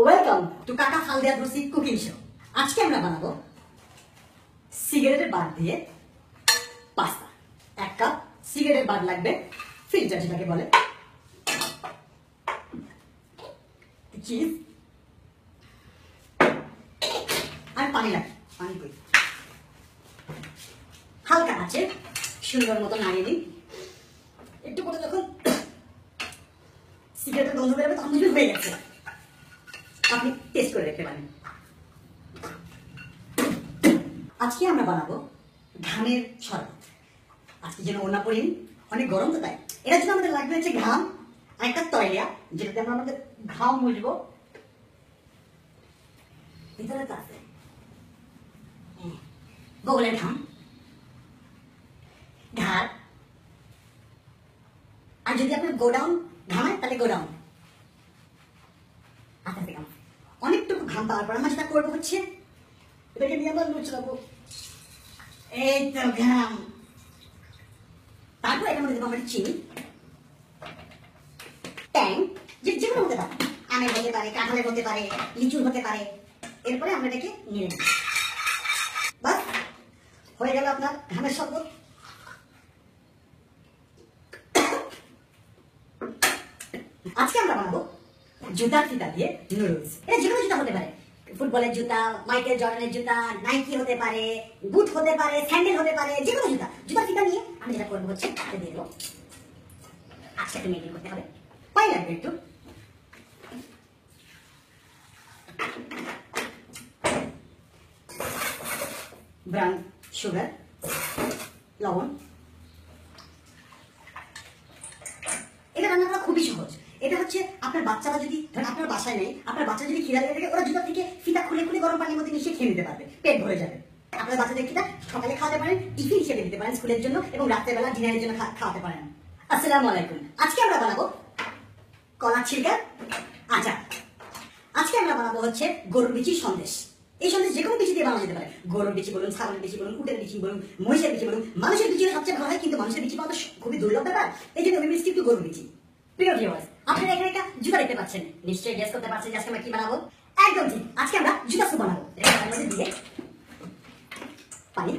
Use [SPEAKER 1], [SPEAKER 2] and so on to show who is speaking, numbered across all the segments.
[SPEAKER 1] Welcome to কাকা Haldia Rusi cooking show. আজকে আমরা বানাবো সিগারেটের বাদ দিয়ে পাস্তা। 1 কাপ সিগারেটের বাদ লাগবে, ফিল্টার যেটাকে বলে, চিজ আর পানি লাগবে। পানি কই, হালকা আছে, সুন্দর মতো নাড়িয়ে দিন। একটু করে যখন সিগারেটের গন্ধ বেরোবে তখন বুঝবেন হয়ে গেছে। আপনি টেস্ট করে দেখতে পারেন। আজকে আমরা বানাবো ঘামের শরবত। আজকে যেন ওনা পড়িনি, অনেক গরম তো, তাই এটার জন্য আমাদের লাগবে হচ্ছে ঘাম আর একটা তয়লিয়া, যেটাতে আমরা আমাদের ঘাম মুছবো। ভিতরে তো আছে বগলের ঘাম, ঘাড়, আর যদি আপনার গোডাউন ঘামায় তাহলে গোডাউন। আস্তে ঘাম, অনেকটুকু ঘাম পাওয়ার পর আমরা যেটা করবো হচ্ছে এটাকে নিয়ে আমরা লুচড়াবো। এই তো ঘাম। তারপর এটার মধ্যে দেবো আমরা চিনি, ট্যাং, যেগুলো হতে পারে, আমের হতে পারে, কাঁঠালের হতে পারে, লিচুর হতে পারে। এরপরে আমরা এটাকে নিয়ে নেব। বাস হয়ে গেল আপনার ঘামের শরবত। আজকে আমরা বানাবো জুতার ফিতা দিয়ে নুডলস। এটা যেকোনো জুতা হতে পারে, ফুটবলের জুতা, মাইকেল জর্ডানের জুতা, নাইকি হতে পারে, বুট হতে পারে, স্যান্ডেল হতে পারে, যেকোনো জুতা। জুতার ফিতা নিয়ে আমি যেটা করবো হচ্ছে তাতে দিয়ে দেবো। আজকে একটু মেনটেন করতে হবে, পাই লাগবে একটু। ব্রাউন সুগার, লবণ। এটা রান্না করা খুবই সহজ। এটা হচ্ছে আপনার বাচ্চারা যদি ধরেন আপনার বাসায় নেই, আপনার বাচ্চা যদি খিদা লেগে থাকে, ওরা জুতা থেকে ফিতা খুলে খুলে গরম পানির মধ্যে মিশিয়ে খেয়ে নিতে পারবে, পেট ভরে যাবে। আপনার বাচ্চাদের খিদা সকালে খাওয়াতে পারেন, টিফিন হিসেবে দিতে পারেন স্কুলের জন্য, এবং রাত্রেবেলা ডিনারের জন্য খাওয়াতে পারেন। আসসালামু আলাইকুম। আজকে আমরা বানাবো কলা ছিলকা আচার। আজকে আমরা বানাবো হচ্ছে গরুর বিচির সন্দেশ। এই সন্দেশ যে কোনো বিচি দিয়ে বানানো যেতে পারে। গরুর বিচি বলুন, ছাগলের বিচি বলুন, উটের বিচি বলুন, মহিষের বিচি বলুন। মানুষের বিচি সবচেয়ে ভালো হয়, কিন্তু মানুষের বিচি পাওয়া খুবই দুর্লভ ব্যাপার। এই জন্য আমি মিষ্টি একটু গরুর বিচি। প্রিয় ভিউয়ার্স, আপনারা এখানে একটা জুতা দেখতে পাচ্ছেন, নিশ্চয়ই গেস করতে পারছেন যে আজকে আমরা কি বানাবো। একদম ঠিক, আজকে আমরা জুতা স্যুপ বানাবো। এর মধ্যে দিয়ে পানি,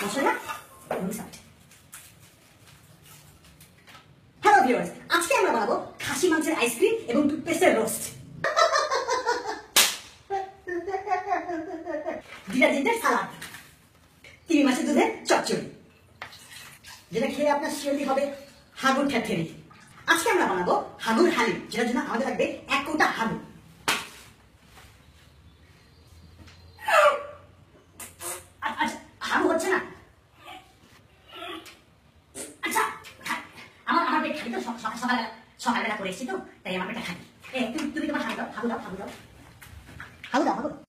[SPEAKER 1] মশলা এবং সল্ট। হ্যালো ভিউয়ার্স, আজকে আমরা বানাবো খাসি মাংসের আইসক্রিম এবং টুথপেস্টের রোস্ট। ডিটারজেন্টের সালাদ, 3 মাসের দুধের চচ্চড়ি, যেটা খেয়ে আপনার শিরলি হবে হাগুর ঠেঠেরি। আজকে আমরা বানাবো হাগুর হালিম, যেটার জন্য আমাদের লাগবে 1 কৌটা হাগু। আচ্ছা, হাগু হচ্ছে না। আচ্ছা, আমার পেট খালি তো, সকালবেলা করে এসেছি তো, তাই আমার পেটটা খালি। তুমি তোমার হাগু দাও, হাগু দাও, হাগু দাও, হাগু দাও।